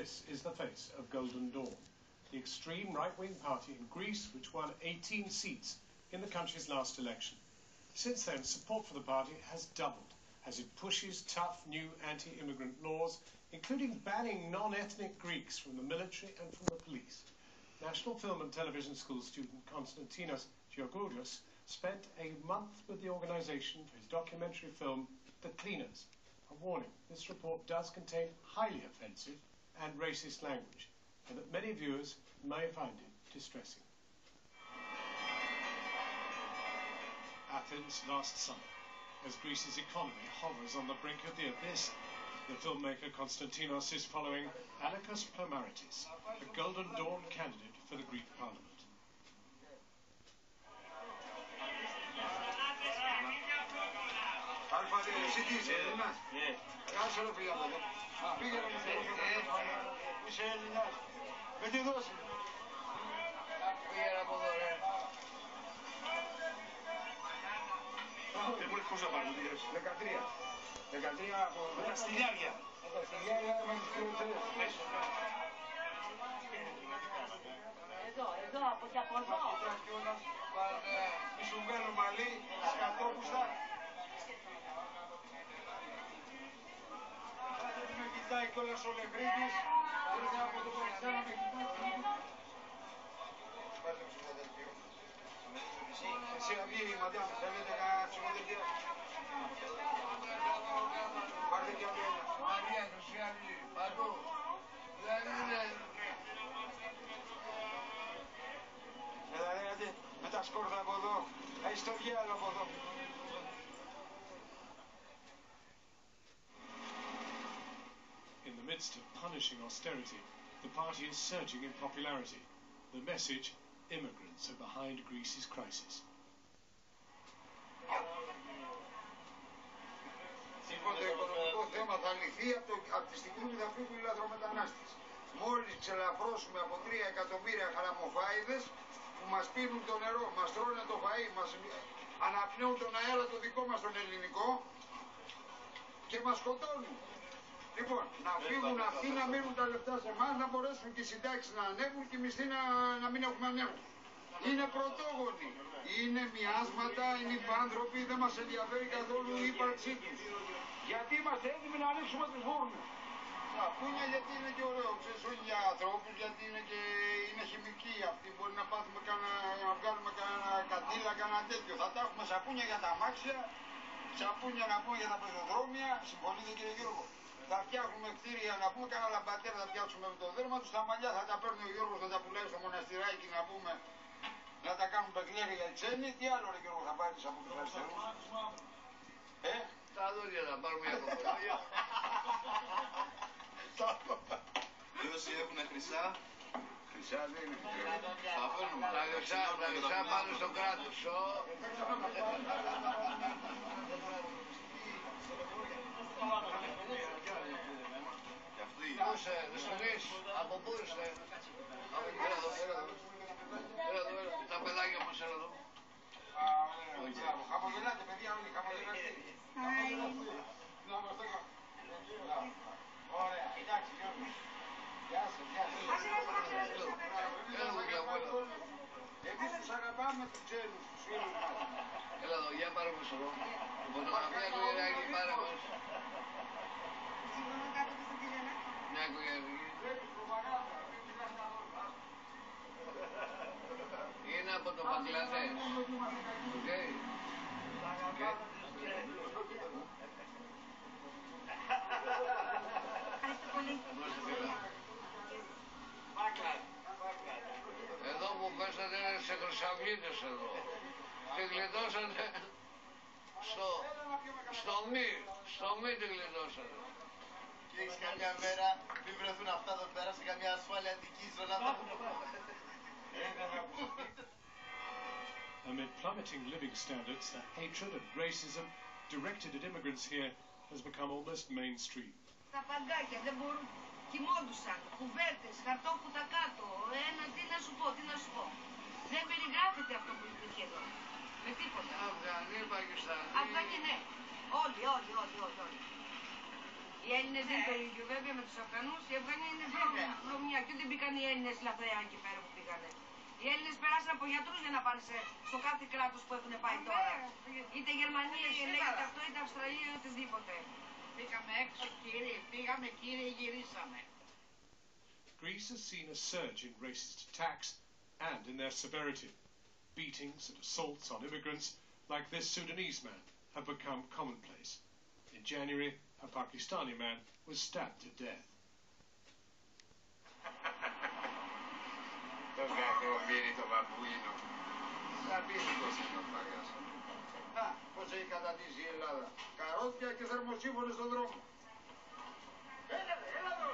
This is the face of Golden Dawn, the extreme right-wing party in Greece which won 18 seats in the country's last election. Since then, support for the party has doubled as it pushes tough new anti-immigrant laws, including banning non-ethnic Greeks from the military and from the police. National Film and Television School student Konstantinos Georgoulias spent a month with the organisation for his documentary film, The Cleaners. A warning, this report does contain highly offensive and racist language, and that many viewers may find it distressing. Athens last summer, as Greece's economy hovers on the brink of the abyss, the filmmaker Konstantinos is following Alekos Ploumaritis, a Golden Dawn candidate for the Greek Parliament. Πώς θα πάρουμε τη γεύση? 13 από... Με τα στυλιάρια. Με τα στυλιάρια με τις πληροτερές. Εδώ, από και από εδώ. Μισουγμένο μαλλί, σκατόπουστα. Κάθεται με κοιτάει κιόλας ο Λεμπρίτης. Ήρθε από το Πακιστάν με κοιτάει. Πάρτε ψυχοδελτίο. Εσύ αυγή, ματιά μου, θέλετε κανένα ψυχοδελτίο? Πάρτε κι άλλο ένα. Μαρία, Ρωσιάνη, παντού. Δηλαδή είναι... Έλα ρε, άντε, με τα σκόρδα από εδώ. Έχεις το διάλο από εδώ. In the midst of punishing austerity, the party is surging in popularity. The message, immigrants are behind Greece's crisis. Λοιπόν, το οικονομικό θέμα θα λυθεί από τη στιγμή που θα φύγουν οι λαθρομετανάστες. Μόλις ξελαφρώσουμε από 3 εκατομμύρια χαραμοφάιδες που μας πίνουν το νερό, μας τρώνε το φαΐ, μας αναπνέουν τον αέρα το δικό μας τον ελληνικό και μας σκοτώνουν. Λοιπόν, να φύγουν αυτοί, να μείνουν τα λεφτά σε εμάς, να μπορέσουν και οι συντάξεις να ανέβουν και οι μισθοί να μην έχουμε ανέβουν. Είναι πρωτόγονοι, είναι μοιάσματα, είναι υπάνθρωποι, δεν μας ενδιαφέρει καθόλου η ύπαρξή τους. Γιατί είμαστε έτοιμοι να ανοίξουμε τους φούρνους. Σαπούνια γιατί είναι και ωραίο, ξέρεις, όχι για ανθρώπους, γιατί είναι χημική αυτή, μπορεί να πάθουμε να βγάλουμε κανένα κατήλα, κανένα τέτοιο. Θα τα έχουμε σαπούνια για τα αμάξια, σαπούνια να πούμε για τα πεζοδρόμια, συμφωνείτε κύριε Γιώργο? Θα φτιάχνουμε κτίρια, να πούμε κανένα λαμπατέρα, θα φτιάξουμε με το δέρμα τους, τα μαλλιά θα τα παίρνει ο Γιώργος, θα τα πουλάει στο μοναστηράκι να πούμε, να τα κάνουν παιχνίδια για ξένοι. Τι άλλο ρε Γιώργο θα πάρεις από τους αριστερούς? Τα δόντια να πάρουμε για το χωράφια. Και όσοι έχουν χρυσά, Χρυσά δεν είναι. θα φέρνουμε. Τα χρυσά πάνω στο κράτος. Και αυτοί. Από πού είστε? Έλα εδώ, τα παιδάκια μας έλα εδώ. Χαμογελάτε παιδιά όλοι, χαμογελάτε. Ωραία, εντάξει Γιώργο. Γεια σας, γεια σας. Εμείς τους αγαπάμε τους ξένους, τους φίλους μας. Έλα εδώ, για πάρε μας εδώ. Φωτογραφία του Ιράκη, πάρε μας. Μια οικογενειακή. Είναι από το Μπαγκλαντές. Οκ. Εδώ που πέσατε είναι σε χρυσαυγίτες εδώ. Τη γλιτώσατε στο μη τη γλιτώσατε. Και έχεις καμιά μέρα, μην βρεθούν αυτά εδώ πέρα σε καμιά ασφάλεια Αττική ζωνά. Amid plummeting living standards, the hatred and racism directed at immigrants here has become almost mainstream. Τα παγκάκια δεν μπορούν, κοιμόντουσαν, κουβέρτες, χαρτόκουτα κάτω, τι να σου πω. Δεν περιγράφεται αυτό που υπήρχε εδώ. Με τίποτα. Αφγανοί, Πακιστανοί. Αφγανοί, ναι. Όλοι. Οι Οι Έλληνες δεν είναι το ίδιο βέβαια με τους Αφγανούς. Οι Αφγανοί είναι βρωμιά και δεν μπήκαν οι Έλληνες λαθρέα εκεί πέρα που πήγανε. Οι Έλληνες περάσαν από γιατρούς για να πάνε στο κάθε κράτος που έχουν πάει τώρα. Είτε Γερμανία, είτε λέγεται αυτό, είτε Αυστραλία, είτε οτιδήποτε. Πήγαμε έξω κύριε, πήγαμε κύριε, γυρίσαμε. Greece has seen a surge in racist attacks and in their severity. Beatings and assaults on immigrants like this Sudanese man have become commonplace. In January, a Pakistani man was stabbed to death. Το κακομοίρι το μπαμπούινο. Απίστευτος είναι ο Παγιάς. Να, πώς έχει καταντήσει η Ελλάδα. Καρότια και θερμοσύμφωνες στον δρόμο. Έλα εδώ.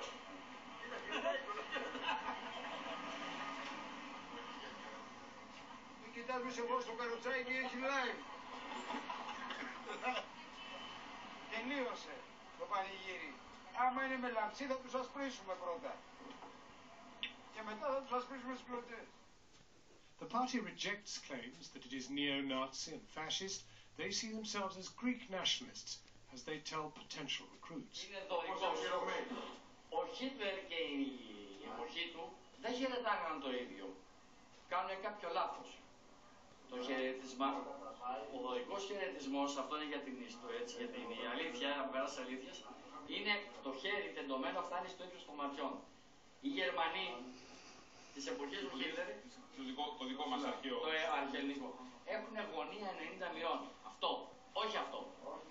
Μην κοιτάς μη σε πω στο καροτσάκι έχει live. Τελείωσε το πανηγύρι. Άμα είναι με λαμψί θα τους ασπρίσουμε πρώτα. Και μετά θα τους ασπρίσουμε στις πλωτές. The party rejects claims that it is neo-Nazi and fascist. They see themselves as Greek nationalists, as they tell potential recruits. Είναι δωρικός. Ο Χίτλερ και η εποχή του δεν χαιρετάγαν το ίδιο. Κάνουν κάποιο λάθος. Το χαιρετισμά, ο δωρικός χαιρετισμός, αυτό είναι για την ιστορία, έτσι, για την αλήθεια, να περάσει αλήθειας, είναι το χέρι τεντωμένο, φτάνει στο ύψος των ματιών. Οι Γερμανοί της εποχής του Χίτλερ, το δικό μας αρχαίο, το αρχαιελληνικό, έχουν γωνία 90 μοιρών. Αυτό, όχι αυτό.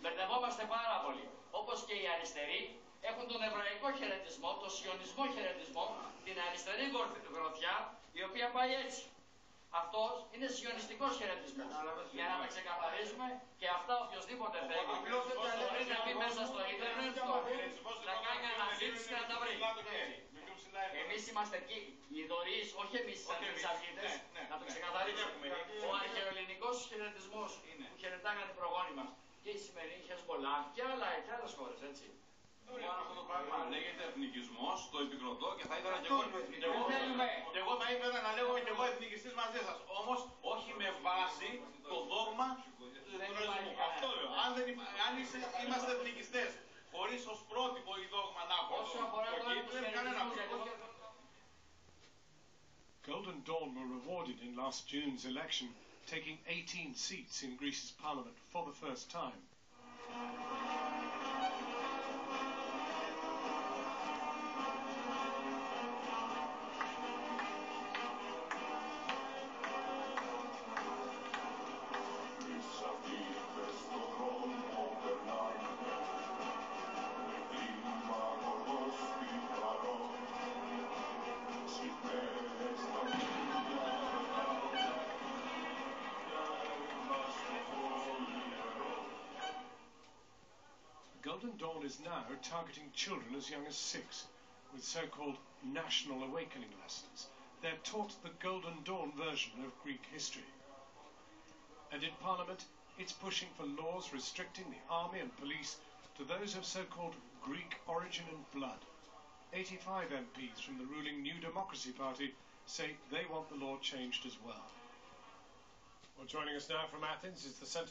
Μπερδευόμαστε πάρα πολύ. Όπως και οι αριστεροί έχουν τον εβραϊκό χαιρετισμό, τον σιωνισμό χαιρετισμό, την αριστερή γροθιά, η οποία πάει έτσι. Αυτός είναι σιωνιστικός χαιρετισμός. Για να τα ξεκαθαρίσουμε και αυτά οποιοδήποτε θέλει, μπορεί να μπει μέσα στο ίντερνετ, να κάνει αναζήτηση και να τα βρει. Εμείς είμαστε εκεί, οι δωρείς, όχι εμείς σαν Χρυσαυγίτες, να το ξεκαθαρίσουμε. Ο αρχαιοελληνικός χαιρετισμός που χαιρετάγανε οι προγόνοι μας και η σημερινή Χεσμολάχ και άλλες χώρες, έτσι. Αυτό το πράγμα λέγεται εθνικισμός, το επικροτώ και θα ήθελα και εγώ θα ήθελα να λέγω και εγώ εθνικιστής μαζί σας. Όμως όχι με βάση το δόγμα του εθνικισμού. Αυτό λέω. Αν είμαστε εθνικιστές χωρίς ως πρότυπο ή δόγμα να έχουμε το Χίτλερ, κανένα πρόβλημα. Golden Dawn were rewarded in last June's election, taking 18 seats in Greece's parliament for the first time. Golden Dawn is now targeting children as young as 6 with so-called national awakening lessons. They're taught the Golden Dawn version of Greek history. And in Parliament, it's pushing for laws restricting the army and police to those of so-called Greek origin and blood. 85 MPs from the ruling New Democracy Party say they want the law changed as well. Well, joining us now from Athens is the Centre